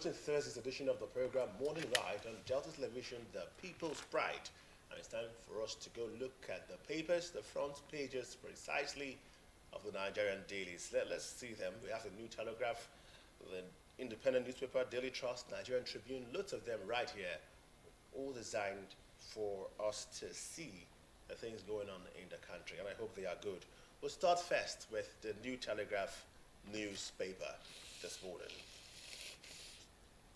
to Thursday's edition of the program Morning Light on Delta Television, the People's Pride. And it's time for us to go look at the papers, the front pages precisely of the Nigerian dailies. Let's see them. We have the New Telegraph, the Independent newspaper, Daily Trust, Nigerian Tribune, lots of them right here, all designed for us to see the things going on in the country, and I hope they are good. We'll start first with the New Telegraph newspaper this morning.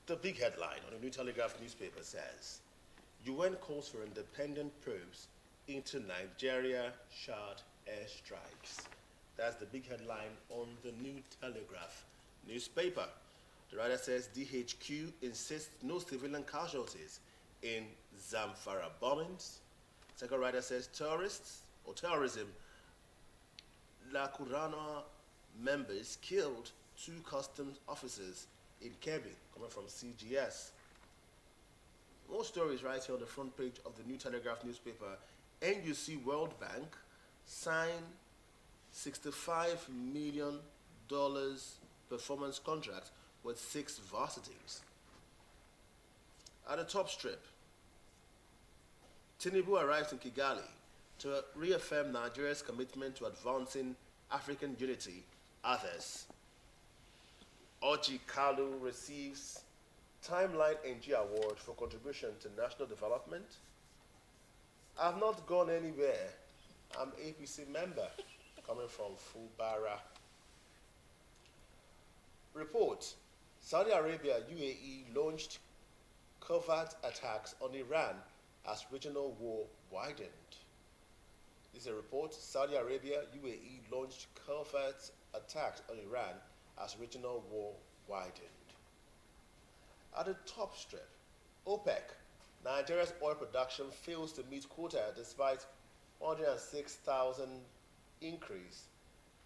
The big headline on the New Telegraph newspaper says, UN calls for independent probes into Nigeria Chad airstrikes. That's the big headline on the New Telegraph newspaper. The writer says DHQ insists no civilian casualties in Zamfara bombings. Second writer says terrorism, La Curana members killed 2 customs officers in Kebbi, coming from CGS. More stories right here on the front page of the New Telegraph newspaper. NUC World Bank signed $65 million performance contract with 6 varsities. At the top strip, Tinubu arrives in Kigali to reaffirm Nigeria's commitment to advancing African unity. Others. Oji Kalu receives Timeline NG Award for contribution to national development. I've not gone anywhere. I'm APC member, coming from Fubara. Report, Saudi Arabia, UAE launched covert attacks on Iran as regional war widened. This is a report, Saudi Arabia, UAE launched covert attacks on Iran as regional war widened. At the top strip, OPEC, Nigeria's oil production fails to meet quota despite 106,000 increase.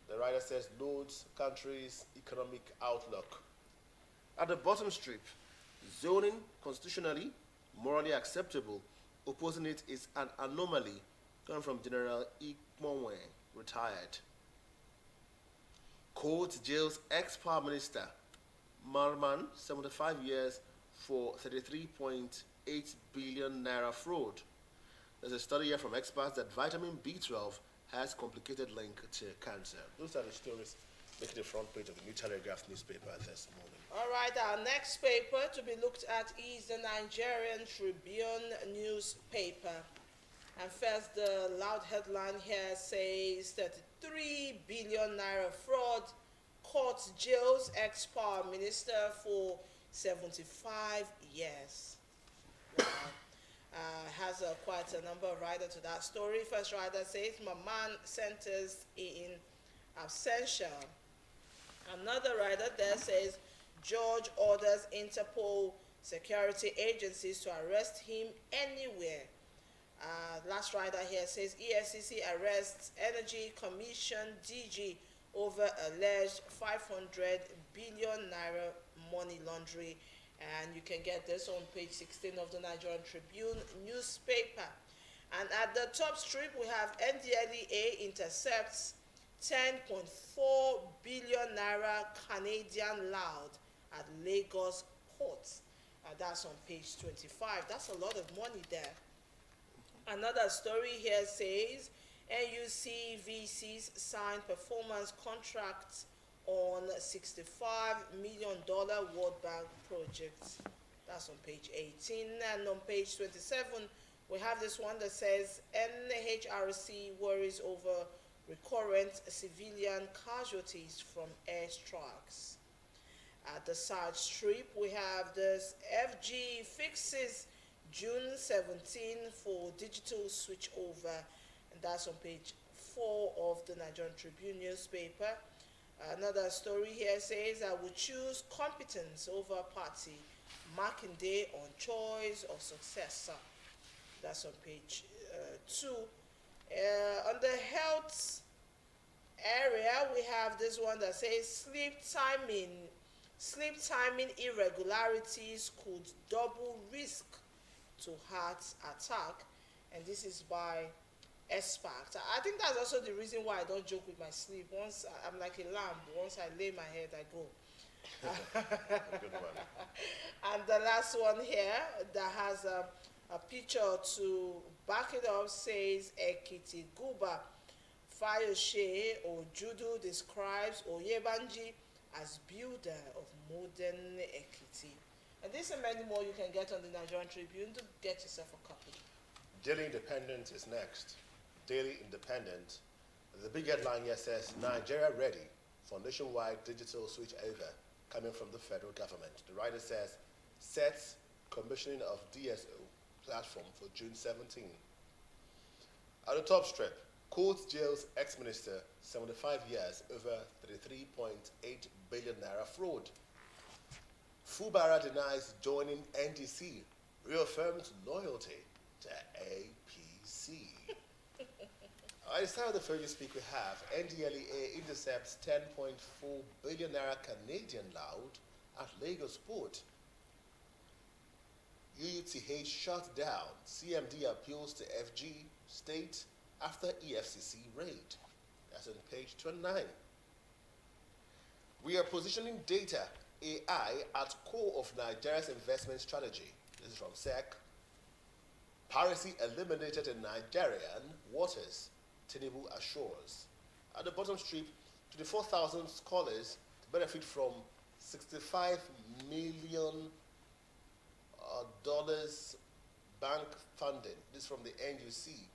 The writer says loads country's economic outlook. At the bottom strip, zoning constitutionally, morally acceptable, opposing it is an anomaly, coming from General Ikmonwe, retired. Court jails ex-power minister Marman, 75 years, for 33.8 billion naira fraud. There's a study here from experts that vitamin B12 has complicated link to cancer. Those are the stories making the front page of the New Telegraph newspaper this morning. All right, our next paper to be looked at is the Nigerian Tribune newspaper. And first, the loud headline here says 33 billion naira fraud, court jails ex-power minister for 75 years. Wow. Has quite a number of riders to that story. First rider says, Maman sentenced in absentia. Another rider there says, George orders Interpol security agencies to arrest him anywhere. Last rider here says, EFCC arrests Energy Commission DG over alleged 500 billion naira money laundering. And you can get this on page 16 of the Nigerian Tribune newspaper. And at the top strip, we have NDLEA intercepts 10.4 billion naira Canadian loud at Lagos port. That's on page 25. That's a lot of money there. Another story here says NUC VCs signed performance contracts on $65 million World Bank project. That's on page 18. And on page 27, we have this one that says NHRC worries over recurrent civilian casualties from airstrikes. At the side strip, we have this FG fixes June 17 for digital switchover, and that's on page 4 of the Nigerian Tribune newspaper. Another story here says, I will choose competence over party, Makinde on choice of successor. That's on page 2. On the health area, we have this one that says sleep timing irregularities could double risk to heart attack, and this is by expert. I think that's also the reason why I don't joke with my sleep. Once I'm like a lamb, once I lay my head, I go. Good one. And the last one here that has a picture to back it up says Ekiti Guba. Fayose Ojudu describes Oyebanji as builder of modern Ekiti. And this and many more you can get on the Nigerian Tribune. Do get yourself a copy. Daily Independent is next. Daily Independent. The big headline here says Nigeria ready for nationwide digital switchover coming from the federal government. The writer says sets commissioning of DSO platform for June 17. At the top strip, court jails ex-minister 75 years over 33.8 billion naira fraud. Fubara denies joining NDC, reaffirms loyalty to APC. At the start of the first speak we have, NDLEA intercepts 10.4 billion naira Canadian loud at Lagos Port. UUTH shut down. CMD appeals to FG state after EFCC raid. That's on page 29. We are positioning data, AI, at core of Nigeria's investment strategy. This is from SEC. Piracy eliminated in Nigerian waters, Tinubu assures. At the bottom strip, 24,000 scholars to benefit from $65 million dollars bank funding. This is from the NUC.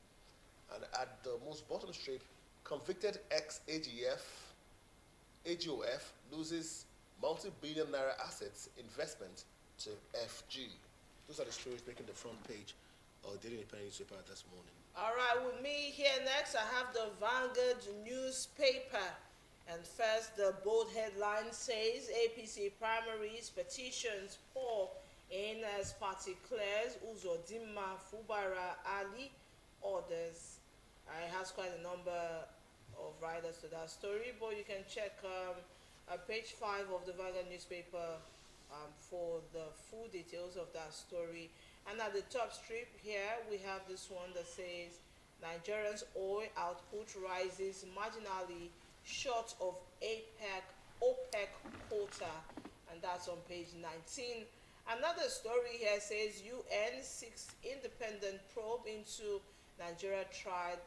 And at the most bottom strip, convicted ex-AGOF loses multi-billion naira assets investment to FG. Those are the stories making the front page of the Daily Independent newspaper this morning. All right, with me here next, I have the Vanguard newspaper. And first, the bold headline says APC primaries petitions pour in as party clears Uzodinma Fubara Ali orders. It has quite a number of writers to that story, but you can check page 5 of the Vanguard newspaper for the full details of that story. And at the top strip here, we have this one that says Nigerians' oil output rises marginally short of OPEC quota, and that's on page 19. Another story here says UN seeks independent probe into Nigeria Chad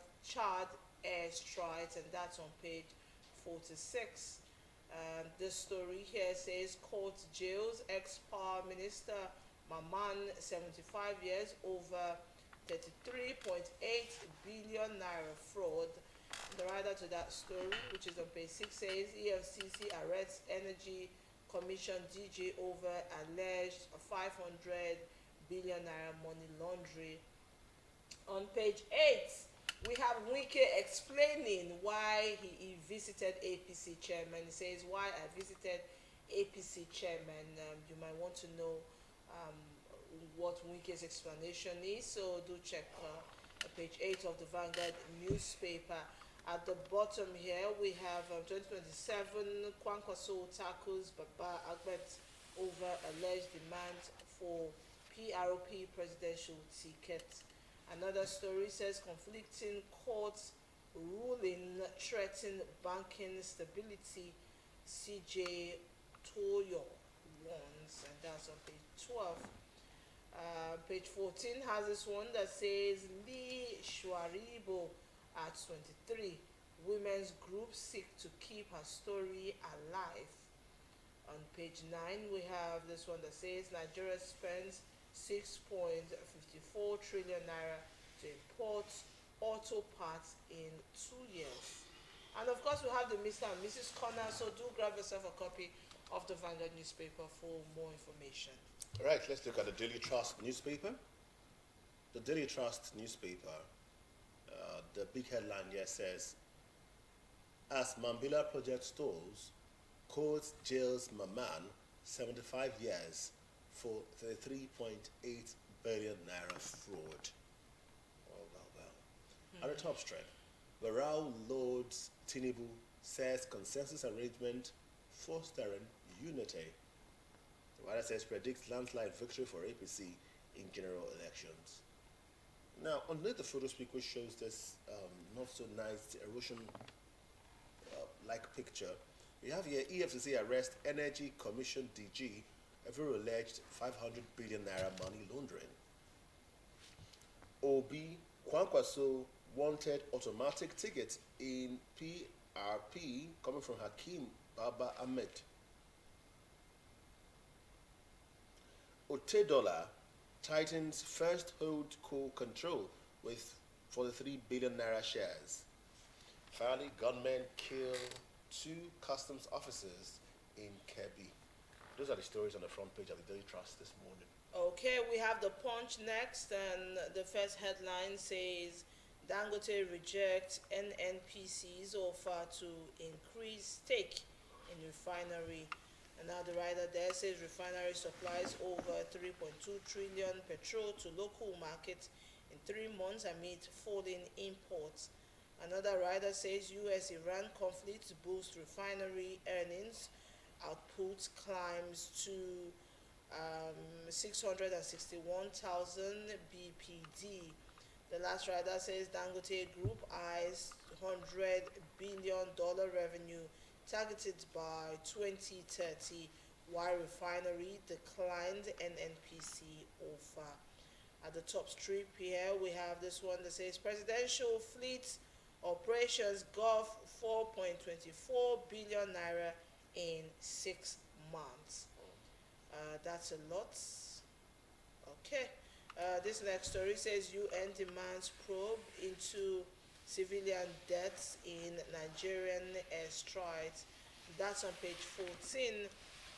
air strikes, and that's on page 46. This story here says court jails ex-power minister Maman 75 years over 33.8 billion naira fraud. The writer to that story, which is on page 6, says EFCC arrests Energy Commission DJ over alleged 500 billion naira money laundering. On page 8, we have Wike explaining why he visited APC chairman. He says, why I visited APC chairman. You might want to know what Wike's explanation is, so do check page 8 of the Vanguard newspaper. At the bottom here, we have 2027 Kwankwaso tackles Baba Ahmed over alleged demand for PRP presidential ticket. Another story says conflicting courts ruling threaten banking stability. CJ Toyo warns, and that's on page 12. Page 14 has this one that says Lee Shwaribo at 23. Women's group seek to keep her story alive. On page 9, we have this one that says Nigeria spends 6.54 trillion naira to import auto parts in 2 years. And of course, we have the Mr. and Mrs. Corner, so do grab yourself a copy of the Vanguard newspaper for more information. All right, let's look at the Daily Trust newspaper. The Daily Trust newspaper, the big headline here says, as Mambila project stalls, court jails Maman 75 years for 33.8 billion naira fraud. At the top strip, Barao loads Tinubu, says consensus arrangement fostering unity. The writer says predicts landslide victory for APC in general elections. Now, underneath the photo speak, which shows this not so nice erosion like picture, We have here EFCC arrest Energy Commission DG over alleged 500 billion naira money laundering. Obi Kwankwaso wanted automatic tickets in PRP coming from Hakim Baba Ahmed. Otedola tightens first hold co-control with 43 billion naira shares. Finally, gunmen kill 2 customs officers in Kebbi. Those are the stories on the front page of the Daily Trust this morning. Okay, we have the Punch next, and the first headline says Dangote rejects NNPC's offer to increase stake in refinery. And now the writer there says refinery supplies over 3.2 trillion petrol to local markets in 3 months amid falling imports. Another writer says US-Iran conflict boosts refinery earnings, output climbs to 661,000 BPD. The last writer says Dangote Group eyes $100 billion revenue targeted by 2030, while refinery declined NNPC offer. At the top strip here, we have this one that says Presidential Fleet Operations Gulf 4.24 billion naira in 6 months. That's a lot. Okay. This next story says UN demands probe into civilian deaths in Nigerian airstrikes. That's on page 14.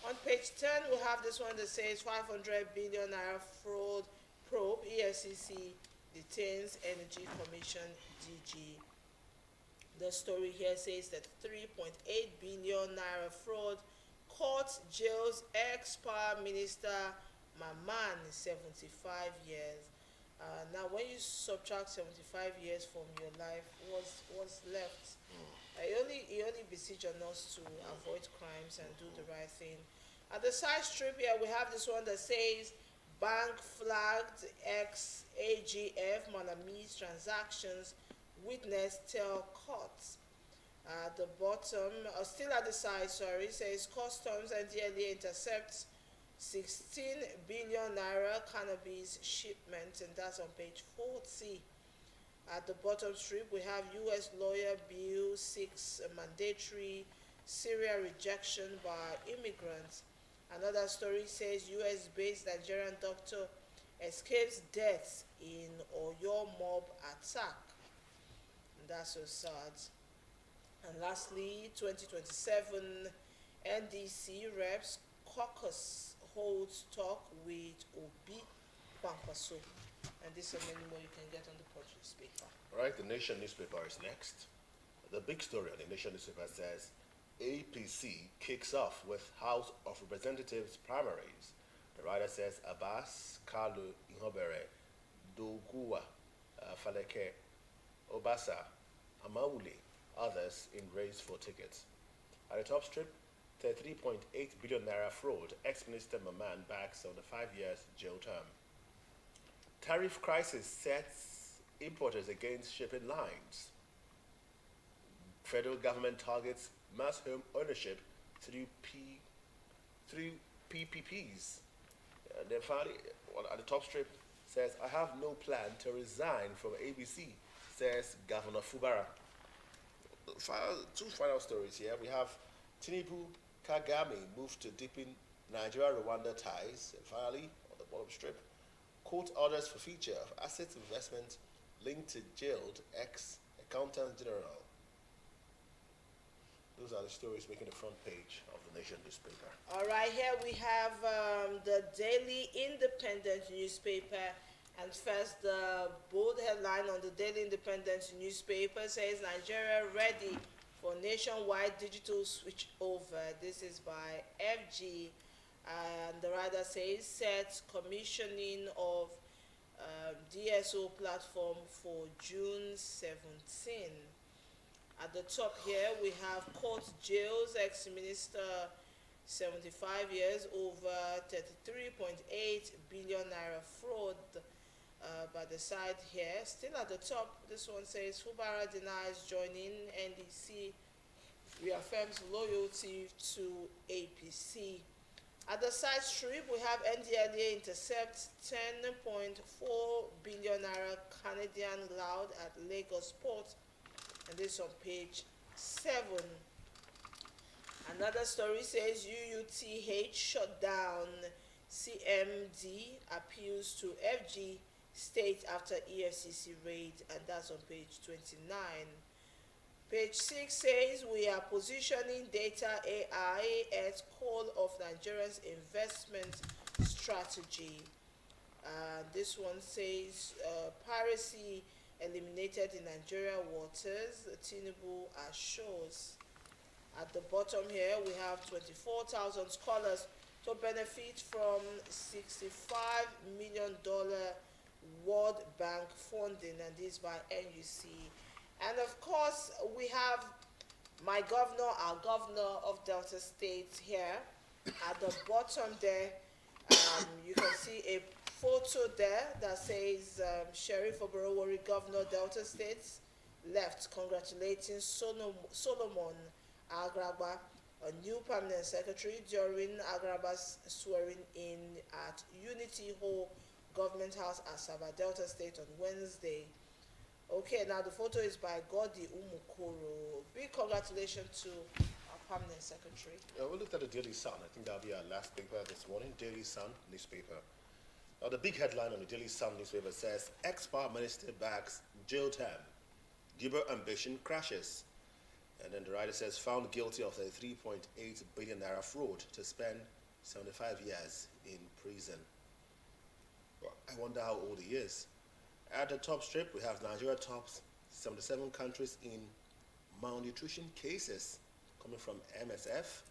On page 10, we have this one that says 500 billion naira fraud probe. EFCC detains Energy Commission DG. The story here says that 3.8 billion naira fraud court jails ex-power minister Maman, 75 years. Now, when you subtract 75 years from your life, what's left? He only beseech on us to avoid crimes and do the right thing. At the side strip here, we have this one that says bank flagged ex-AGF Monamese transactions, witness tell courts. At the bottom, still at the side, sorry, says customs and DLA intercepts 16 billion naira cannabis shipment, and that's on page 40. At the bottom strip, we have U.S. lawyer bill 6 mandatory Syria rejection by immigrants. Another story says U.S.-based Nigerian doctor escapes death in Oyo mob attack. And that's so sad. And lastly, 2027 NDC reps caucus holds talk with Obi Kwankwaso. And this and many more you can get on the Punch newspaper. All right, the Nation newspaper is next. The big story on the Nation newspaper says APC kicks off with House of Representatives primaries. The writer says Abbas, Kalu, Ihobere, Doguwa, Faleke, Obasa, Amauli, others in race for tickets. At the top strip, 33.8 billion naira fraud, ex-minister Maman backs 75 years jail term. Tariff crisis sets importers against shipping lines. Federal government targets mass home ownership through PPPs. And then finally, at the top strip, says, I have no plan to resign from ABC, says Governor Fubara. Two final stories here. We have Tinubu Kagame moved to deepen Nigeria-Rwanda ties. And finally, on the bottom strip, court orders for feature of asset investment linked to jailed ex-accountant general. Those are the stories making the front page of the Nation newspaper. All right, here we have the Daily Independent newspaper. And first, the bold headline on the Daily Independent newspaper says Nigeria ready for nationwide digital switchover. This is by FG, and the writer says set commissioning of DSO platform for June 17. At the top here, we have court jails ex-minister 75 years over 33.8 billion naira fraud. By the side here, still at the top, this one says Fubara denies joining NDC reaffirms loyalty to APC. At the side strip, we have NDLA intercepts 10.4 billion naira Canadian loud at Lagos Port, and this on page 7. Another story says UUTH shut down CMD appeals to FG state after EFCC raid, and that's on page 29. Page 6 says we are positioning data AI as core of Nigeria's investment strategy. This one says piracy eliminated in Nigeria waters, Tinubu assures. At the bottom here, we have 24,000 scholars to benefit from $65 million World Bank funding, and this by NUC. And of course, we have my governor, our governor of Delta State here. At the bottom there, you can see a photo there that says Sheriff Oborowori, Governor, Delta State, left congratulating Solomon Agraba, a new permanent secretary, during Agraba's swearing in at Unity Hall Government House, Asaba, Delta State on Wednesday. Okay, now the photo is by Godi Umukoro. Big congratulations to our permanent secretary. We looked at the Daily Sun. I think that'll be our last paper this morning. Daily Sun newspaper. Now, the big headline on the Daily Sun newspaper says, ex-power minister backs jail term. Giber ambition crashes. And then the writer says, found guilty of a 3.8 billion naira fraud to spend 75 years in prison. Well, I wonder how old he is. At the top strip, we have Nigeria tops 77 countries in malnutrition cases coming from MSF.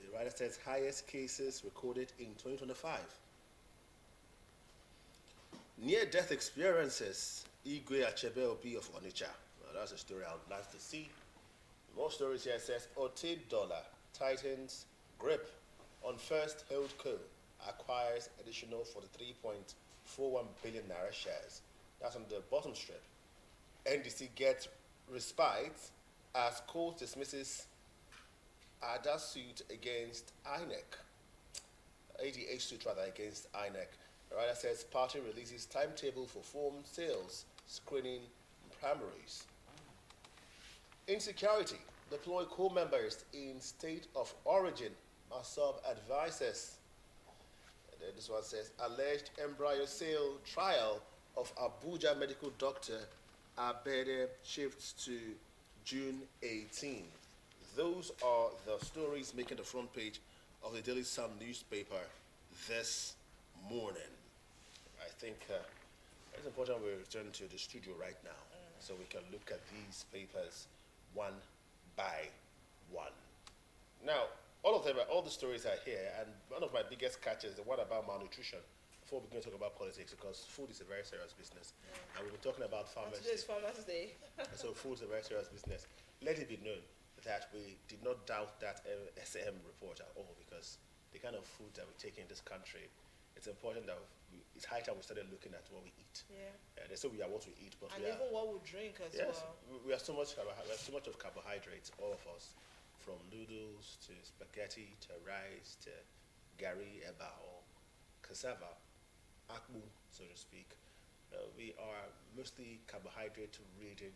The writer says highest cases recorded in 2025. Near-death experiences, Igwe Achebe Obi of Onitsha. Well, that's a story I would like to see. More stories here says Ote Dollar tightens grip on First Holdco, acquires additional 43.41 billion naira shares. That's on the bottom strip. NDC gets respite as court dismisses ADA suit against INEC. ADH suit rather against INEC. The writer says party releases timetable for form sales, screening primaries. Insecurity. Deploy co-members in state of origin as sub-advisors. And then this one says, alleged embryo sale trial of Abuja medical doctor Abede shifts to June 18. Those are the stories making the front page of the Daily Sun newspaper this morning. I think it's important we return to the studio right now so we can look at these papers one by one. Now, all the stories are here, and one of my biggest catches is the one about malnutrition. Before we begin to talk about politics, because food is a very serious business, and we've been talking about farmers. Today is Farmers Day. So food is a very serious business. Let it be known that we did not doubt that SAM report at all, because the kind of food that we take in this country, it's important that it's high time we started looking at what we eat. Yeah. They say we are what we eat, but And we are, even what we drink as yes, well. we have so much of carbohydrates, all of us, from noodles to spaghetti to rice to gari, eba, or cassava, akpu, so to speak. We are mostly carbohydrate-ridden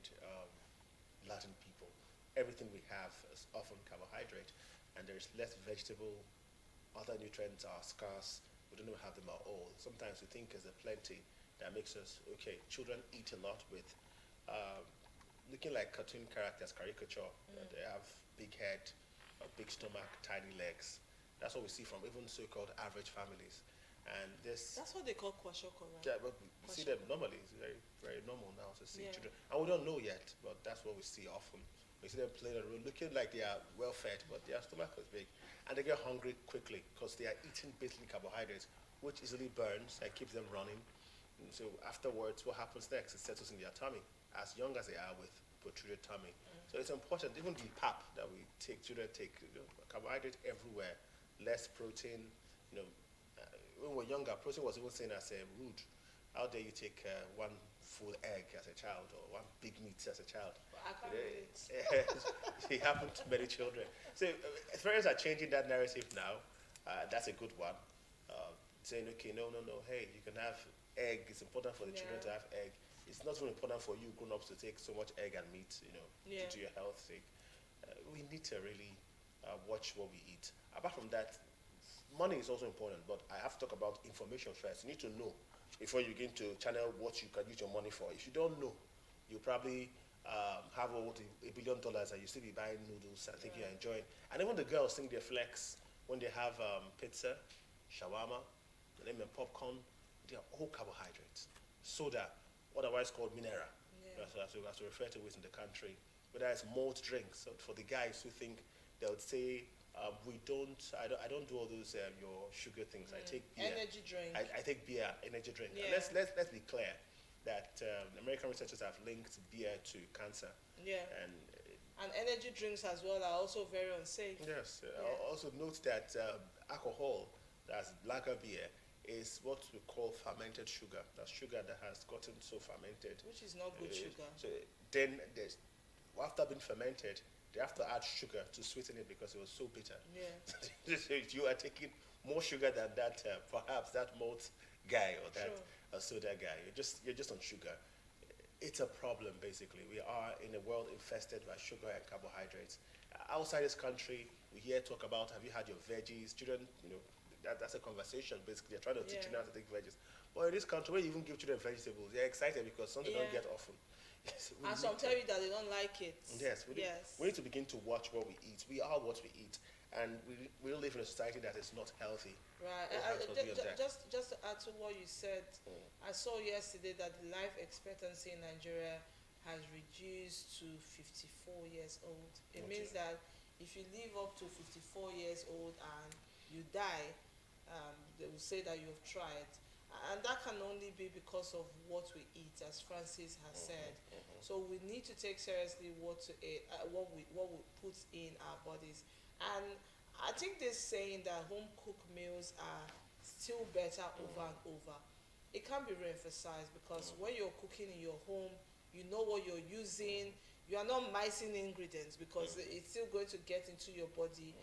Latin people. Everything we have is often carbohydrate, and there's less vegetable. Other nutrients are scarce. We don't have them at all. Sometimes we think there's a plenty that makes us, okay, children eat a lot with looking like cartoon characters, caricature. They have big head, a big stomach, tiny legs. That's what we see from even so-called average families. And this... That's what they call kwashoko, right? Yeah, but we see them normally. It's very, very normal now to see children. And we don't know yet, but that's what we see often. We see them playing around, looking like they are well-fed, but their stomach is big. And they get hungry quickly because they are eating basically carbohydrates, which easily burns and keeps them running. And so afterwards, what happens next? It settles in their tummy, as young as they are with protruded tummy. So it's important, even the pap that we take, children take, carbohydrate everywhere, less protein. When we were younger, protein was even seen as rude. How dare you take one full egg as a child or one big meat as a child. I can't relate. It happened to many children. So parents are changing that narrative now. That's a good one. Saying, okay, no, hey, you can have egg. It's important for the children to Yeah. have egg. It's not so important for you grown-ups to take so much egg and meat, Yeah. due to your health sake. We need to really watch what we eat. Apart from that, money is also important, but I have to talk about information first. You need to know before you begin to channel what you can use your money for. If you don't know, you probably have over $1 billion and you still be buying noodles and think you're enjoying. And even the girls think they flex when they have pizza, shawarma, and then popcorn. They are all carbohydrates. Soda, otherwise called mineral, Yeah. as we refer to it in the country. Whether it's malt drinks, so for the guys who think they would say, I don't do all those your sugar things. I take beer. Energy drink. I take beer, energy drink. And Yeah. let's be clear that American researchers have linked beer to cancer. Yeah. And And energy drinks as well are also very unsafe. yes, Yeah. also note that alcohol, that's lager beer, is what we call fermented sugar. That's sugar that has gotten so fermented. Which is not good sugar. So then there's, after being fermented, they have to add sugar to sweeten it because it was so bitter. Yeah. So you are taking more sugar than that, perhaps that malt guy or that soda guy. You're just on sugar. It's a problem, basically. We are in a world infested by sugar and carbohydrates. Outside this country, we hear talk about, have you had your veggies? Children, that's a conversation, basically. They're trying to teach you Yeah. how to take veggies. But in this country, when you even give children vegetables, they're excited because something they don't Yeah. get often. Yes, we And need some to- tell you that they don't like it. Yes, Yes. we need to begin to watch what we eat. We are what we eat. And we live in a society that is not healthy. Right. We'll have to be on that. Just to add to what you said, I saw yesterday that the life expectancy in Nigeria has reduced to 54 years old. It Okay. means that if you live up to 54 years old and you die, they will say that you have tried. And that can only be because of what we eat, as Francis has said. So we need to take seriously what we put in our bodies. And I think this saying that home cooked meals are still better over and over, it can be re-emphasized because when you're cooking in your home, you know what you're using. You are not mixing ingredients because it's still going to get into your body.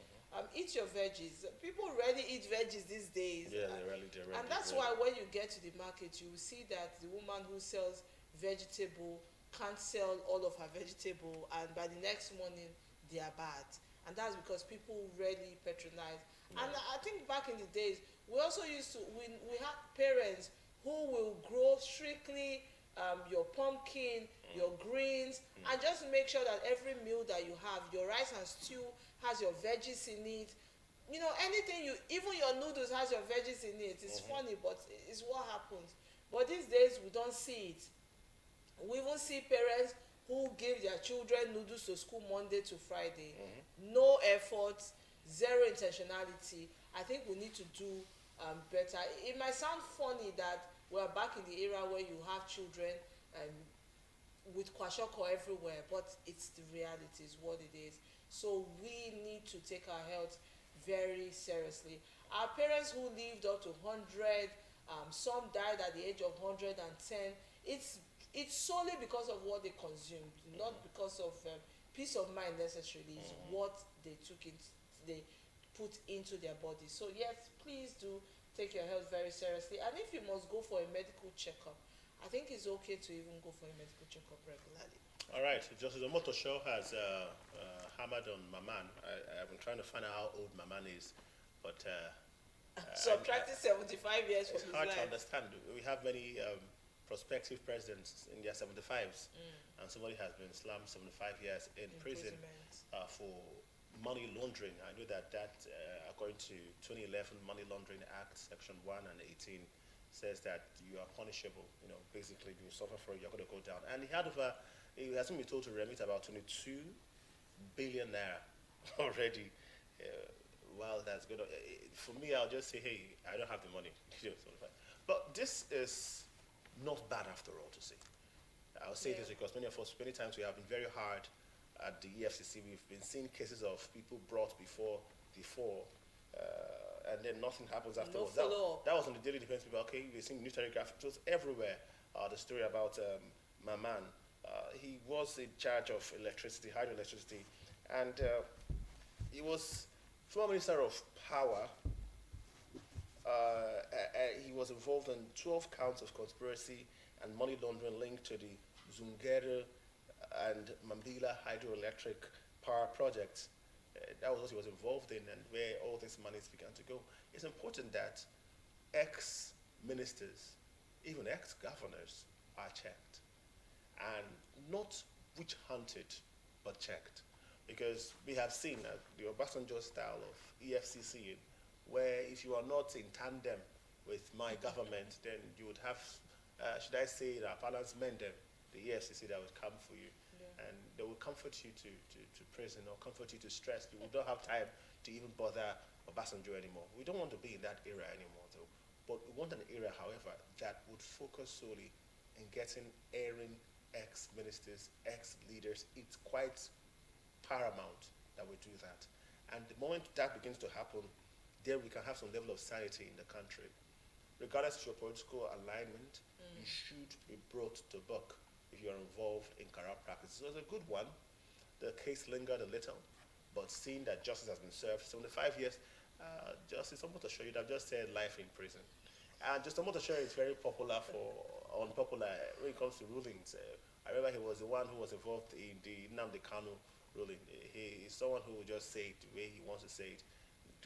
Eat your veggies. People rarely eat veggies these days. Yeah, they really. And that's why when you get to the market, you will see that the woman who sells vegetable can't sell all of her vegetable, and by the next morning they are bad. And that's because people rarely patronize. And I think back in the days, we also used to, we had parents who will grow strictly your pumpkin, your greens, and just make sure that every meal that you have, your rice and stew has your veggies in it. Anything even your noodles has your veggies in it. It's funny, but it's what happens. But these days, we don't see it. We even see parents who give their children noodles to school Monday to Friday. No effort, zero intentionality. I think we need to do better. It might sound funny that we're back in the era where you have children with kwashiorkor everywhere, but it's the reality, is what it is. So we need to take our health very seriously. Our parents who lived up to 100, some died at the age of 110. It's solely because of what they consumed, not because of peace of mind necessarily. It's what they they put into their body. So yes, please do take your health very seriously. And if you must go for a medical checkup, I think it's okay to even go for a medical checkup regularly. All right, Justice Omoto Show has hammered on Maman. I've been trying to find out how old Maman is, but Subtracting 75 years from it's his hard to life. understand. We have many prospective presidents in their 75s, and somebody has been slammed 75 years in prison Imprisonment. for money laundering. I know that according to 2011 Money Laundering Act, Section 1 and 18, says that you are punishable. Basically, you suffer for it, you're going to go down. And he has been told to remit about 22 billion naira already. Well, that's good. For me, I'll just say, hey, I don't have the money. But this is not bad after all to say. I'll say this because many times we have been very hard at the EFCC. We've been seeing cases of people brought before, and then nothing happens afterwards. follow-up. That was on the Daily Defense people. Okay, we're seeing military graphics. It was everywhere. the story about Maman. He was in charge of electricity, hydroelectricity, and he was former minister of power. He was involved in 12 counts of conspiracy and money laundering linked to the Zungere and Mambila hydroelectric power projects. That was what he was involved in and where all these monies began to go. It's important that ex-ministers, even ex-governors, are checked. And not witch hunted, but checked. Because we have seen the Obasanjo style of EFCC, where if you are not in tandem with my government, then you would have, should I say, the balance mendem, the EFCC that would come for you. Yeah. And they will comfort you to prison or comfort you to stress. You don't have time to even bother Obasanjo anymore. We don't want to be in that era anymore, though. But we want an era, however, that would focus solely in getting airing ex-ministers, ex-leaders. It's quite paramount that we do that. And the moment that begins to happen, then we can have some level of sanity in the country. Regardless of your political alignment, you should be brought to book if you are involved in corrupt practices. So it's a good one. The case lingered a little, but seeing that justice has been served, 75 years, Justice Omotosho, you'd have just said life in prison. And Justice Omotosho is very popular for unpopular when it comes to rulings. I remember he was the one who was involved in the Nnamdi Kanu ruling. He is someone who will just say it the way he wants to say it,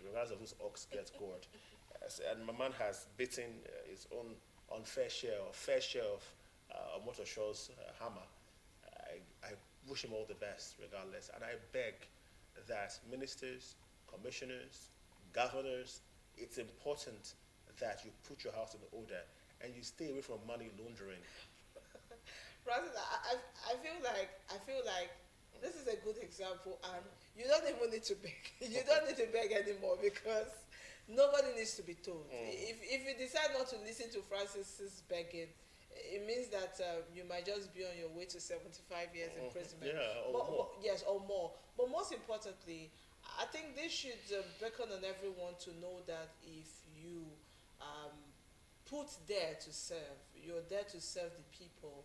regardless of whose ox gets gored. And my man has beaten his own unfair share or fair share of Omotosho's hammer. I wish him all the best regardless. And I beg that ministers, commissioners, governors, it's important that you put your house in order and you stay away from money laundering. Francis, I feel like this is a good example, and you don't even need to beg. You don't need to beg anymore because nobody needs to be told. If you decide not to listen to Francis's begging, it means that you might just be on your way to 75 years imprisonment. Yeah, or more. Yes, or more. But most importantly, I think this should beckon on everyone to know that if you put there to serve, you're there to serve the people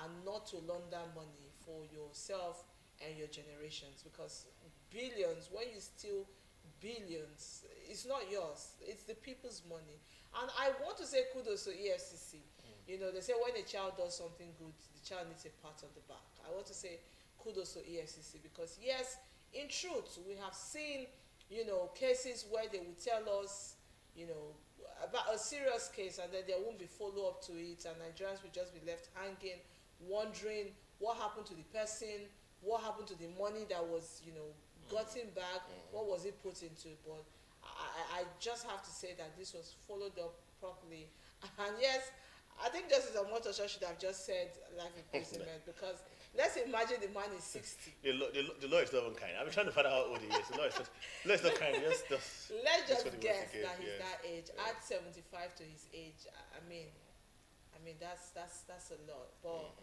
and not to launder money for yourself and your generations, because billions, when you steal billions, it's not yours, it's the people's money. And I want to say kudos to EFCC. You know, they say when a child does something good, the child needs a pat on the back. I want to say kudos to EFCC because yes, in truth, we have seen, you know, cases where they will tell us, you know, about a serious case and then there won't be follow-up to it and Nigerians will just be left hanging, wondering what happened to the person, what happened to the money that was, you know, gotten back, what was it put into. But I just have to say that this was followed up properly. And yes, I think Justice Omotosho should have just said life imprisonment because let's imagine the man is 60. The law is not even kind. I'm trying to find out how old he is. The law is not kind. Let's just guess that he's yes. that age. Add 75 to his age. I mean that's a lot. But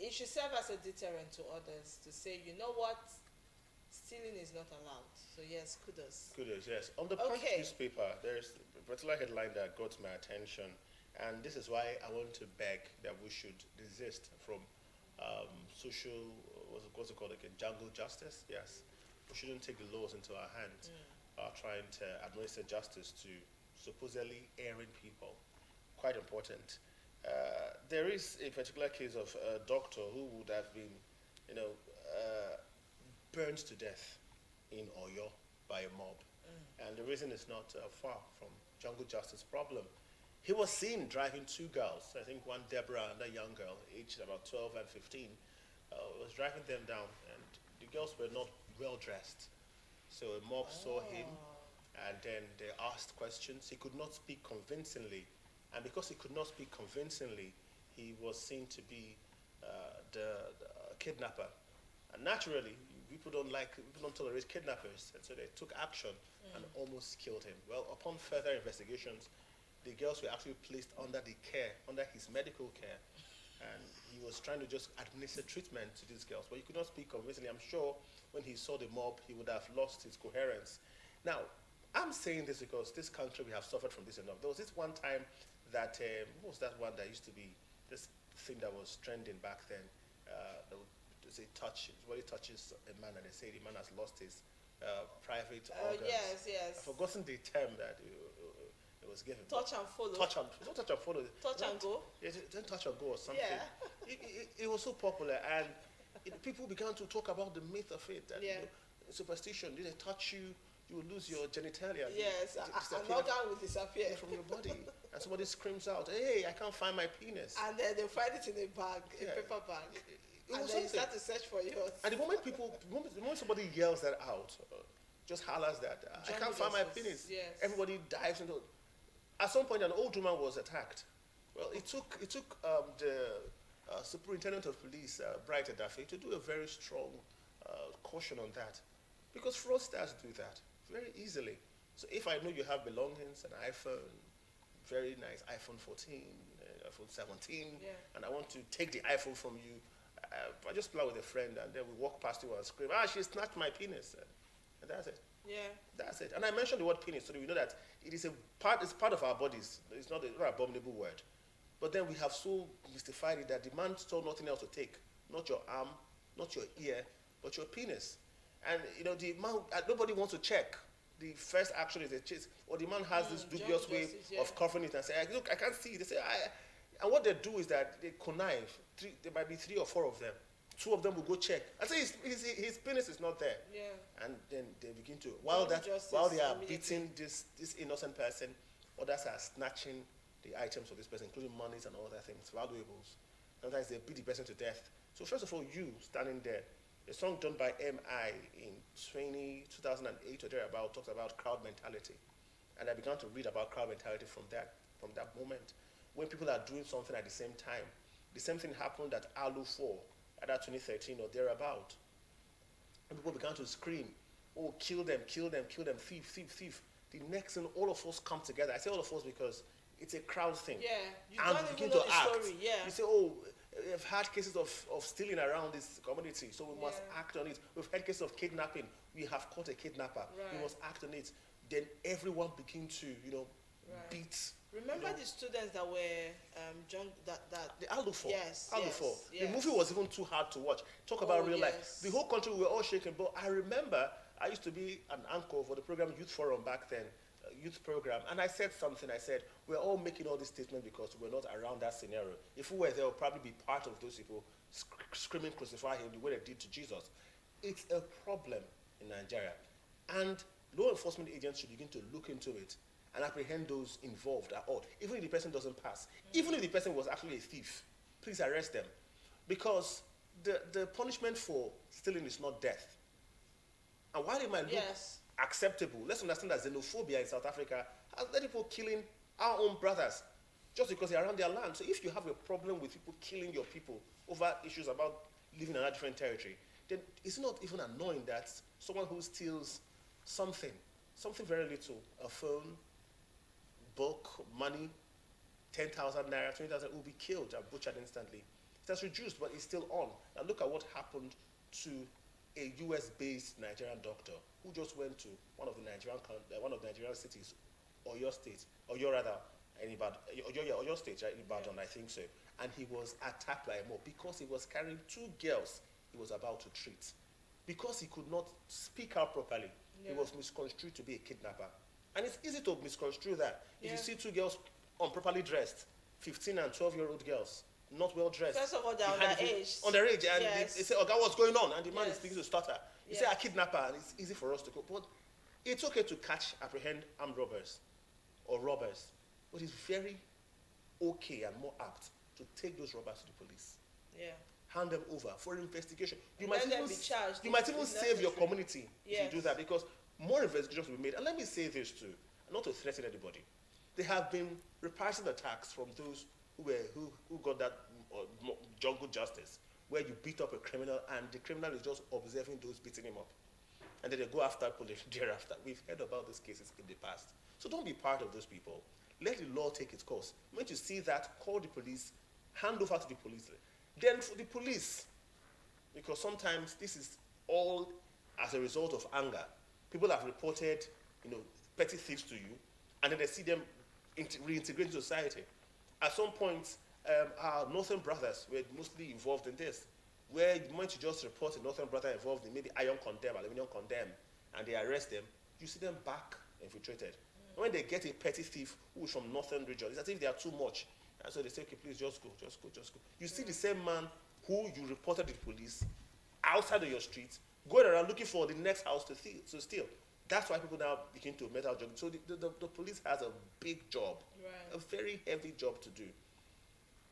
it should serve as a deterrent to others to say, you know what, stealing is not allowed. So yes, kudos. Kudos, yes. On the Punch newspaper, there's a particular headline that got my attention, and this is why I want to beg that we should desist from social, what's it called again, jungle justice. Yes, we shouldn't take the laws into our hands, trying to administer justice to supposedly erring people. Quite important. There is a particular case of a doctor who would have been, you know, burned to death in Oyo by a mob, and the reason is not far from jungle justice problem. He was seen driving two girls, I think one Deborah and a young girl, aged about 12 and 15, was driving them down, and the girls were not well dressed. So a mob saw him, and then they asked questions. He could not speak convincingly, and because he could not speak convincingly, he was seen to be the kidnapper. And naturally, people don't tolerate kidnappers, and so they took action and almost killed him. Well, upon further investigations, the girls were actually placed under his medical care, and he was trying to just administer treatment to these girls, but he could not speak convincingly. I'm sure when he saw the mob, he would have lost his coherence. Now, I'm saying this because this country, we have suffered from this enough. There was this one time that, what was that one that used to be, this thing that was trending back then. They would say when it touches a man, and they say the man has lost his private organs. Yes, yes. I've forgotten the term that it was given. Touch and follow. Not touch and follow. Touch and go. Yeah, don't touch and go or something. Yeah. It was so popular, and people began to talk about the myth of it. That, Yeah. superstition. If they touch you, you will lose your genitalia. Yes, It an disappear organ will disappear. from your body, and somebody screams out, "Hey, I can't find my penis!" And then they find it in a bag, Yeah. a paper bag. It And was then you something. start to search for yours. And the moment somebody yells that out, just hollers that, "I Jungle can't find my justice, penis," yes. everybody dives into. At some point, an old woman was attacked. Well, it took the superintendent of police, Bright Adafe, to do a very strong caution on that, because fraudsters do that very easily. So if I know you have belongings, an iPhone, very nice iPhone 14, iPhone 17, Yeah. and I want to take the iPhone from you, I just play with a friend, and then we walk past you and scream, "Ah, she snatched my penis," and that's it. Yeah. That's it. And I mentioned the word penis so that we know that it's part of our bodies. It's not an abominable word. But then we have so mystified it that the man saw nothing else to take. Not your arm, not your ear, but your penis. And the man, nobody wants to check. The first action is a chase. Or the man has this dubious jungle way justice, yeah. of covering it and say, "Look, I can't see." They say, and what they do is that they connive. There might be 3 or 4 of them. 2 of them will go check. I say his penis is not there. Yeah. And then they begin to, while Justice they are immediately. beating this innocent person, others are snatching the items of this person, including monies and other things, valuables. Sometimes they beat the person to death. So first of all, you standing there, a song done by M.I. in 2008 or thereabout talks about crowd mentality. And I began to read about crowd mentality from that moment. When people are doing something at the same time. The same thing happened at Alu 4, at that 2013 or thereabout. And people began to scream, "Oh, kill them, kill them, kill them, thief, thief, thief." The next thing, all of us come together. I say all of us because it's a crowd thing. Yeah. You And don't we even begin know to the act. story. Yeah. You say, "Oh, we've had cases of stealing around this community, so we must Yeah. act on it. We've had cases of kidnapping. We have caught a kidnapper. We Right. must act on it." Then everyone begin to, Right. beat. Remember the students that were that The Alu 4. Yes, Alu yes, 4. The yes. movie was even too hard to watch. Talk about Oh, real yes. life. The whole country, we were all shaking. But I remember I used to be an anchor for the program Youth Forum back then, youth program. And I said something. I said, we're all making all these statements because we're not around that scenario. If we were there, we'll probably be part of those people screaming, "Crucify him," the way they did to Jesus. It's a problem in Nigeria. And law enforcement agents should begin to look into it and apprehend those involved at all. Even if the person doesn't pass. Even if the person was actually a thief, please arrest them. Because the punishment for stealing is not death. And while it might look Yes. acceptable, let's understand that xenophobia in South Africa has led people killing our own brothers just because they're around their land. So if you have a problem with people killing your people over issues about living in a different territory, then it's not even annoying that someone who steals something very little, a phone, book, money, 10,000 naira, 20,000, will be killed and butchered instantly. It has reduced, but it's still on. Now look at what happened to a US-based Nigerian doctor who just went to one of the Nigerian cities, Oyo State, in Ibadan, Oyo State, right, in Ibadan, I think so. And he was attacked by a mob because he was carrying 2 girls he was about to treat. Because he could not speak out properly, he Yeah. was misconstrued to be a kidnapper. And it's easy to misconstrue that. If you Yeah. see 2 girls improperly dressed, 15 and 12-year-old girls, not well dressed. First of all, they're behind the underage. Underage, and Yes. they say, "Oh God, what's going on?" And the man is Yes. beginning to stutter. You say, Yes. "A kidnapper," and it's easy for us to go. But it's okay to apprehend armed robbers or robbers. But it's very okay and more apt to take those robbers to the police. Yeah. Hand them over for investigation. You And might let them even, be charged you if might even it's save your necessary. community if Yes. you do that, because more investigations will be made. And let me say this too, not to threaten anybody. There have been reprisal attacks from those who got that jungle justice, where you beat up a criminal and the criminal is just observing those beating him up. And then they go after police thereafter. We've heard about these cases in the past. So don't be part of those people. Let the law take its course. When you see that, call the police, hand over to the police. Then for the police, because sometimes this is all as a result of anger. People have reported, petty thieves to you, and then they see them reintegrate into society. At some point, our northern brothers were mostly involved in this. Where the moment you just report a northern brother involved in maybe iron condemn, aluminum condemn, and they arrest them, you see them back infiltrated. When they get a petty thief who is from northern region, it's as if they are too much. And so they say, okay, please just go, just go, just go. You see the same man who you reported to the police outside of your street, going around looking for the next house to steal. That's why people now begin to metal jog. So the police has a big job, Right. a very heavy job to do.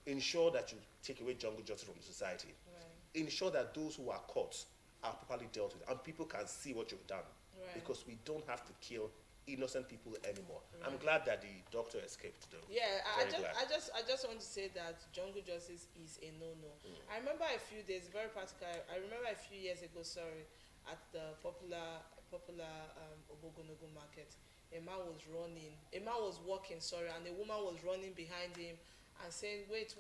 Ensure that you take away jungle justice from the society. Right. Ensure that those who are caught are properly dealt with and people can see what you've done. Right. Because we don't have to kill innocent people anymore. I'm Right. glad that the doctor escaped though. Yeah, Very glad. I just want to say that jungle justice is a no-no. I remember a few days, very practical. I remember a few years ago, sorry, at the popular Obogonogo market, a man was walking, sorry, and a woman was running behind him and saying, wait,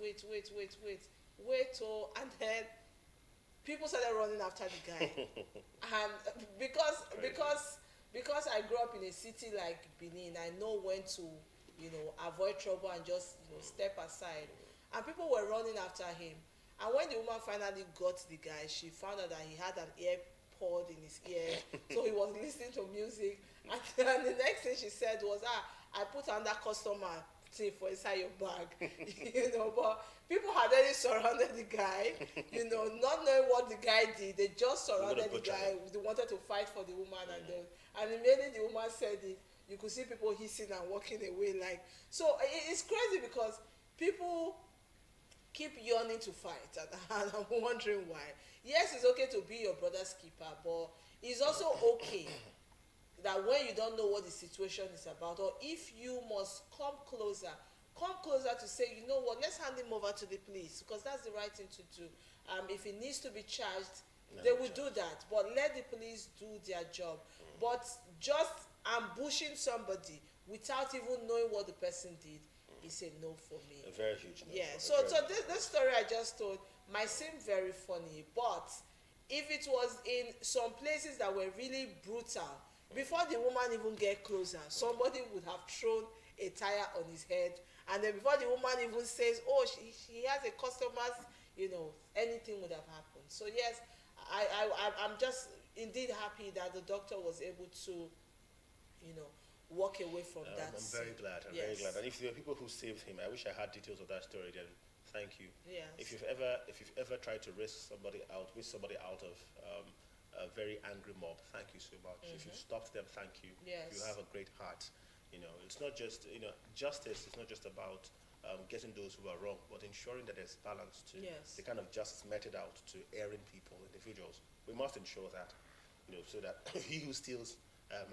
oh, and then people started running after the guy. And because I grew up in a city like Benin, I know when to, avoid trouble and just, step aside. And people were running after him. And when the woman finally got the guy, she found out that he had an earpod in his ear, so he was listening to music. And then the next thing she said was, I put under customer thing for inside your bag, but people had already surrounded the guy, not knowing what the guy did. They just surrounded the guy. They wanted to fight for the woman, and immediately the woman said it, you could see people hissing and walking away. So it's crazy because people keep yearning to fight, and I'm wondering why. Yes, it's okay to be your brother's keeper, but it's also okay that when you don't know what the situation is about, or if you must come closer to say, you know what, let's hand him over to the police, because that's the right thing to do. If he needs to be charged, they will do that, but let the police do their job. But just ambushing somebody without even knowing what the person did is a no for me. A very huge no. Yeah, so this story I just told might seem very funny, but if it was in some places that were really brutal, before the woman even get closer, somebody would have thrown a tire on his head, and then before the woman even says, oh, she has a customer's, anything would have happened. So yes, I'm just indeed happy that the doctor was able to, walk away from that. I'm very glad. I'm very glad. And if there are people who saved him, I wish I had details of that story. Then thank you. Yes. If you've ever tried to whisk somebody out of a very angry mob, thank you so much. If you stopped them, thank you. Yes. You have a great heart. It's not just justice. It's not just about getting those who are wrong, but ensuring that there's balance to Yes. the kind of justice meted out to erring people, individuals. We must ensure that, so that he who steals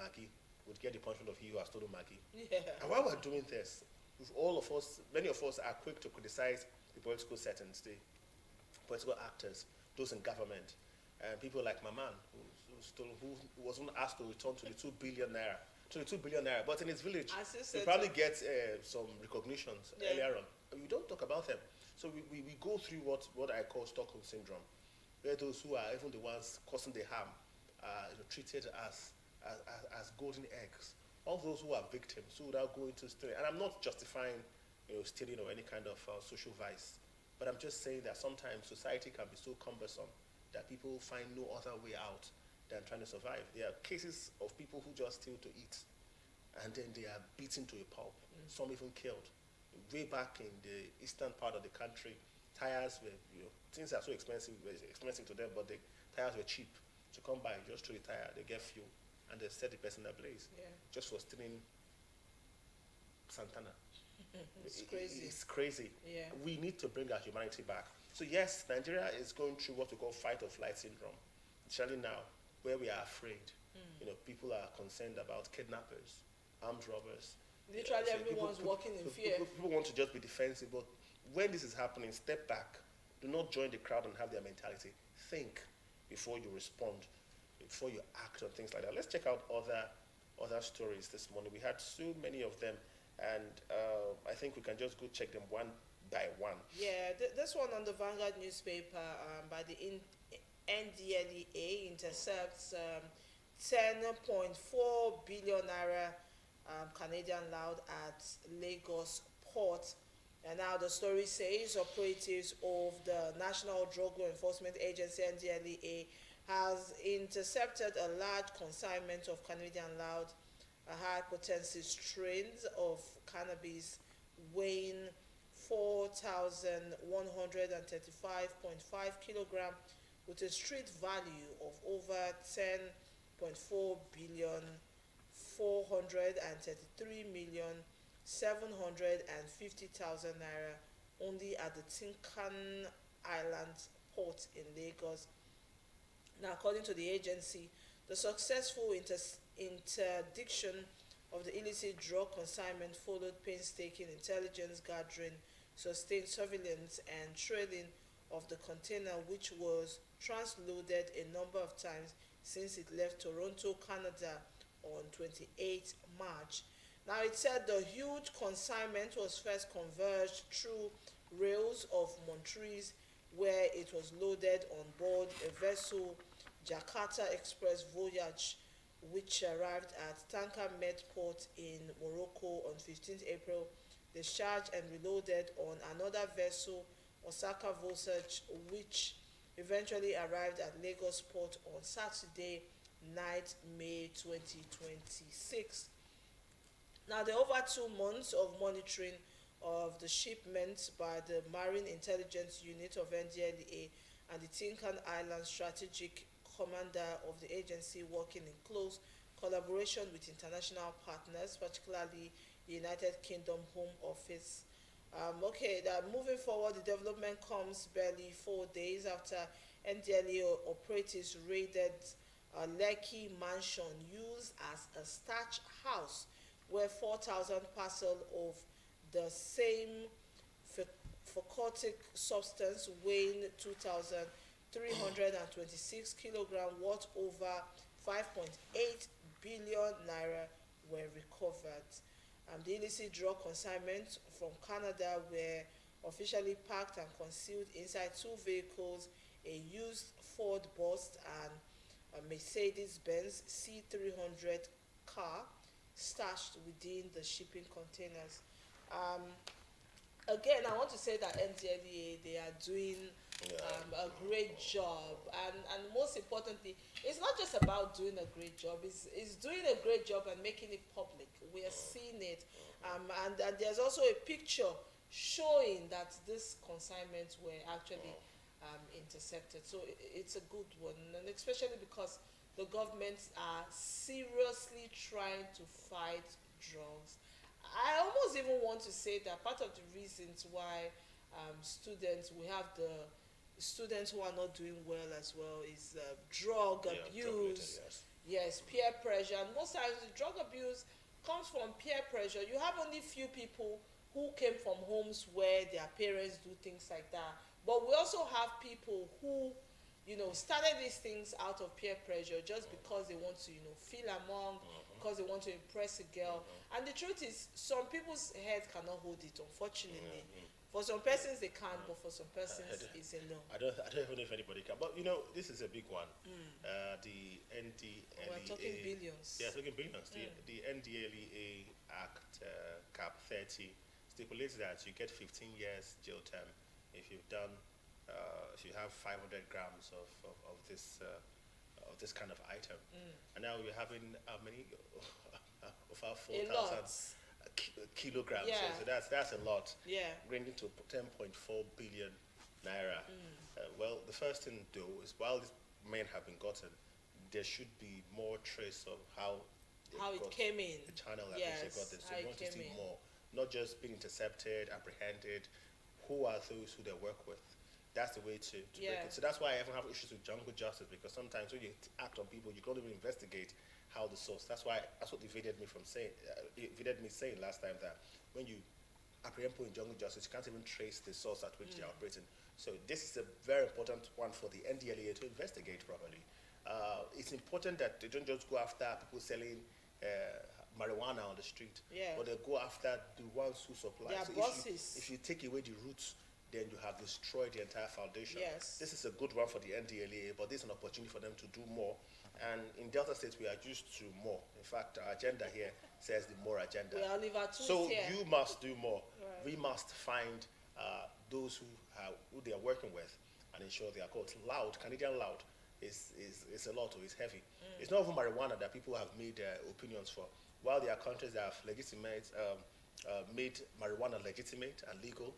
Maggie would get the punishment of he who has stolen Maggie. Yeah. And while we're doing this, many of us are quick to criticize the political settings, the political actors, those in government, and people like my man who wasn't asked to return 22 billion naira, but in his village, he probably gets some recognitions earlier on. And we don't talk about them. So we go through what I call Stockholm syndrome, where those who are even the ones causing the harm are treated as golden eggs. All those who are victims who without going to stealing, and I'm not justifying stealing or any kind of social vice, but I'm just saying that sometimes society can be so cumbersome that people find no other way out than trying to survive. There are cases of people who just steal to eat, and then they are beaten to a pulp, some even killed. Way back in the eastern part of the country, tires were, things are so expensive to them, but the tires were cheap. To come by, just throw the tire, they get fuel, and they set the person ablaze. Yeah. Just for stealing Santana. It's crazy. It's crazy. Yeah. We need to bring our humanity back. So yes, Nigeria is going through what we call fight or flight syndrome, especially now, where we are afraid. People are concerned about kidnappers, armed robbers. Literally So everyone's walking in fear. People want to just be defensive, but when this is happening, step back. Do not join the crowd and have their mentality. Think before you respond, before you act on things like that. Let's check out other stories this morning. We had so many of them, and I think we can just go check them one by one. Yeah, this one on the Vanguard newspaper by the NDLEA intercepts 10.4 billion naira Canadian loud at Lagos port. And now the story says operatives of the National Drug Law Enforcement Agency (NDLEA) has intercepted a large consignment of Canadian loud high potency strains of cannabis weighing 4,135.5 kilogram with a street value of over 10.4 billion 433,750,000 naira only at the Tinkan Island port in Lagos. Now, according to the agency, the successful interdiction of the illicit drug consignment followed painstaking intelligence gathering, sustained surveillance, and trailing of the container, which was transloaded a number of times since it left Toronto, Canada on 28 March. Now, it said the huge consignment was first converged through rails of Montrees, where it was loaded on board a vessel, Jakarta Express Voyage, which arrived at Tanker Med Port in Morocco on 15th April, discharged and reloaded on another vessel, Osaka Voyage, which eventually arrived at Lagos Port on Saturday night, May 2026. Now, the over 2 months of monitoring of the shipment by the Marine Intelligence Unit of NDLEA and the Tinkan Island Strategic Commander of the agency, working in close collaboration with international partners, particularly the United Kingdom Home Office. Moving forward, the development comes barely 4 days after NDLEA operatives raided a Lekki mansion used as a stash house, where 4,000 parcels of the same narcotic substance weighing 2,326 kilograms worth over 5.8 billion naira were recovered. The illicit drug consignments from Canada were officially packed and concealed inside 2 vehicles, a used Ford bus and a Mercedes-Benz C300 car, stashed within the shipping containers. Again, I want to say that NDLEA, they are doing a great job, and most importantly, it's not just about doing a great job, it's doing a great job and making it public. We are seeing it, and there's also a picture showing that these consignments were actually intercepted. So it's a good one, and especially because the governments are seriously trying to fight drugs. I almost even want to say that part of the reasons why we have the students who are not doing well as well is drug abuse. Yes, peer pressure. And most times the drug abuse comes from peer pressure. You have only few people who came from homes where their parents do things like that. But we also have people who, started these things out of peer pressure just because they want to, feel among, because they want to impress a girl. And the truth is, some people's head cannot hold it, unfortunately. For some persons they can, but for some persons it's a no. I don't even know if anybody can. But this is a big one. The NDLEA. We're talking billions. Yeah, talking billions. The NDLEA Act Cap 30 stipulates that you get 15 years jail term if you've done, if you have 500 grams of this kind of item. And now we're having how many? Over 4,000 kilograms. Yeah. So that's a lot. Yeah. Ranging to 10.4 billion naira. Well, the first thing though is, while these men have been gotten, there should be more trace of how it came in. The channel at which they got this. So we want to see more, not just being intercepted, apprehended. Who are those who they work with? That's the way to break it. So that's why I even have issues with jungle justice, because sometimes when you act on people, you can't even investigate how the source. That's what evaded me saying last time, that when you apprehend people in jungle justice, you can't even trace the source at which they are operating. So this is a very important one for the NDLEA to investigate properly. It's important that they don't just go after people selling marijuana on the street, but they go after the ones who supply. Yeah, so bosses. if you take away the roots, then you have destroyed the entire foundation. Yes. This is a good one for the NDLEA, but this is an opportunity for them to do more. And in Delta State, we are used to more. In fact, our agenda here says the more agenda. We are Oliver Twist So here. you must do more. Right. We must find those who they are working with and ensure they are called loud. Canadian loud is a lot, or it's heavy. It's not even marijuana that people have made opinions for. While there are countries that have made marijuana legitimate and legal,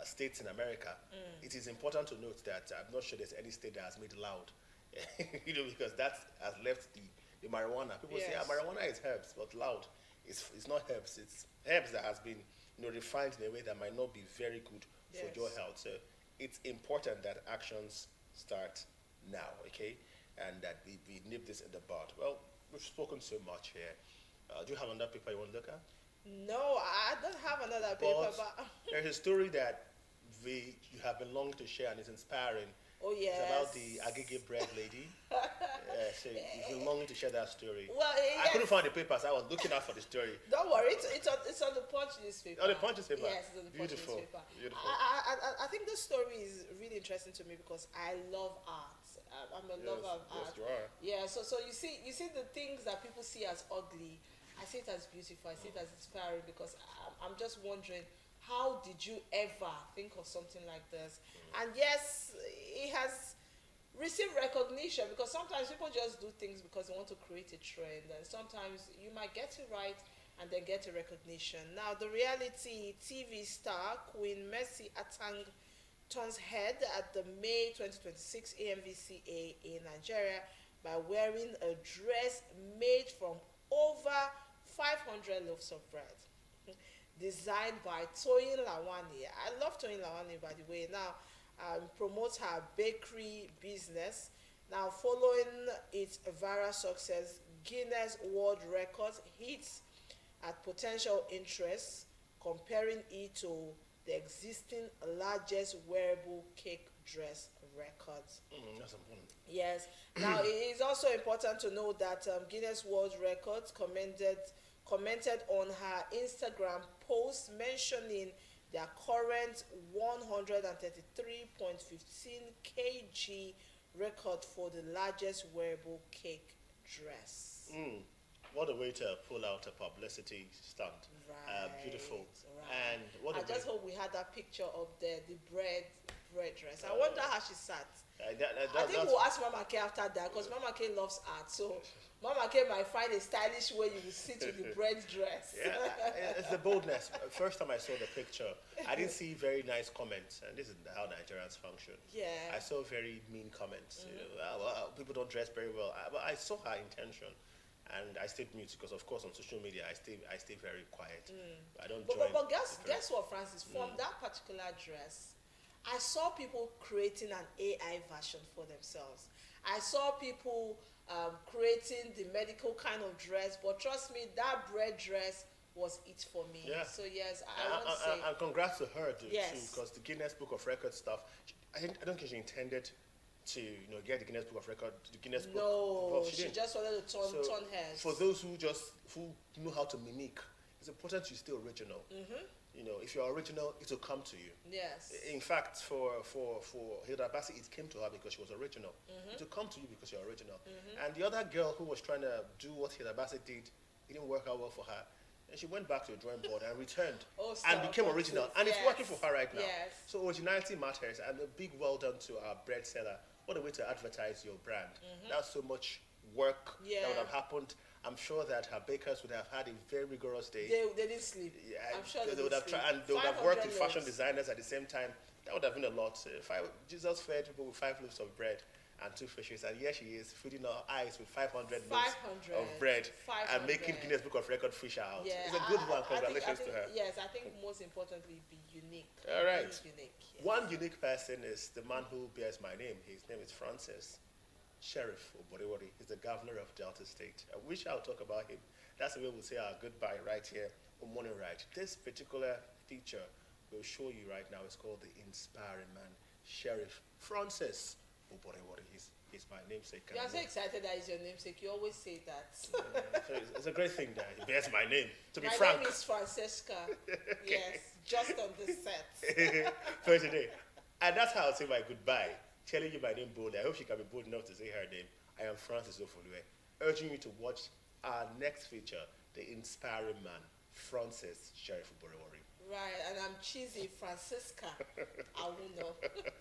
states in America, it is important to note that I'm not sure there's any state that has made loud, because that has left the marijuana. People say, Yes. marijuana is herbs, but loud, it's not herbs. It's herbs that has been refined in a way that might not be very good for Yes. your health. So it's important that actions start now, okay? And that we nip this in the bud. Well, we've spoken so much here. Do you have another paper you want to look at? No, I don't have another paper, but There's a story that you have been longing to share, and it's inspiring. oh yes. It's about the Agege bread lady. So you've been longing to share that story. Well, I yes. couldn't find the papers. I was looking out for the story. Don't worry, it's on the Punch newspaper. Oh, the Punch newspaper. Yes, it's on the Punch Beautiful. newspaper. Beautiful. I think this story is really interesting to me because I love art. I'm a lover of art. Yes, you are. Yeah, so you see the things that people see as ugly, I see it as beautiful. I see it as inspiring because I'm just wondering, how did you ever think of something like this? And yes, it has received recognition because sometimes people just do things because they want to create a trend, and sometimes you might get it right and then get a recognition. Now, the reality TV star Queen Mercy Atang turns head at the May 2026 AMVCA in Nigeria by wearing a dress made from over 500 loaves of bread, designed by Toyin Lawani. I love Toyin Lawani, by the way. Now, promotes her bakery business. Now, following its viral success, Guinness World Records hits at potential interest, comparing it to the existing largest wearable cake dress records. That's important. Yes. Now, it is also important to know that Guinness World Records commented on her Instagram post mentioning their current 133.15 kg record for the largest wearable cake dress. What a way to pull out a publicity stunt. Right. Beautiful. Right. And what I a just way. hope we had that picture up there, the bread dress. I wonder how she sat. I think That's- we'll ask Mama K after that because Mama K loves art. So Mama K might find a stylish way you will sit with the bread dress. Yeah, it's the boldness. First time I saw the picture, I didn't see very nice comments, and this is how Nigerians function. Yeah. I saw very mean comments. People don't dress very well. But I saw her intention, and I stayed mute because, of course, on social media, I stay very quiet. I don't join. But guess the trend. what, Francis? From that particular dress, I saw people creating an AI version for themselves. I saw people creating the medical kind of dress, but trust me, that bread dress was it for me. Yeah. So yes, I want to say And congrats to her too, Yes. because the Guinness Book of Records stuff. I don't think she intended to get the Guinness Book of Records. The Guinness Book. no, Well, she didn't. just wanted to turn heads. For those who know how to mimic, it's important you stay original. If you're original, it will come to you. Yes. In fact, for Hilda Bassi, it came to her because she was original. It will come to you because you're original. And the other girl who was trying to do what Hilda Bassi did, it didn't work out well for her. And she went back to the drawing board and returned Oh, and stop. became original. And it's Yes. working for her right now. Yes. So originality matters, and a big well done to our bread seller. What a way to advertise your brand. That's so much work that Yeah. would have happened. I'm sure that her bakers would have had a very rigorous day. They didn't sleep. Yeah, I'm sure they they would didn't have sleep. tried, and they would have worked with 500 fashion loaves. designers at the same time. That would have been a lot. Jesus fed people with 5 loaves of bread and 2 fishes, and here she is feeding our eyes with 500 loaves 500 of bread and 500. making Guinness Book of Record fish out. Yeah, It's a good one. I Congratulations think, to her. Yes, I think most importantly, be unique. All right. Be unique. Yes. One unique person is the man who bears my name. His name is Francis Sheriff Oborewori. He's the governor of Delta State. I wish I'll talk about him. That's the way we'll say our goodbye right here on Morning Ride. This particular feature we'll show you right now is called the Inspiring Man, Sheriff Francis Oborewori. He's He's my namesake. You are so excited that it's your namesake. You always say that. So it's a great thing that he bears my name. To be My frank, name is Francesca. Yes, just on the set. for today. And that's how I'll say my goodbye. Telling you my name boldly. I hope she can be bold enough to say her name. I am Francis Ofolue, urging you to watch our next feature, The Inspiring Man, Francis Sheriff Borewori. Right, and I'm cheesy Francisca. I will know.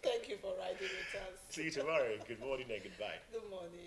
Thank you for riding with us. See you tomorrow. Good morning and goodbye. Good morning.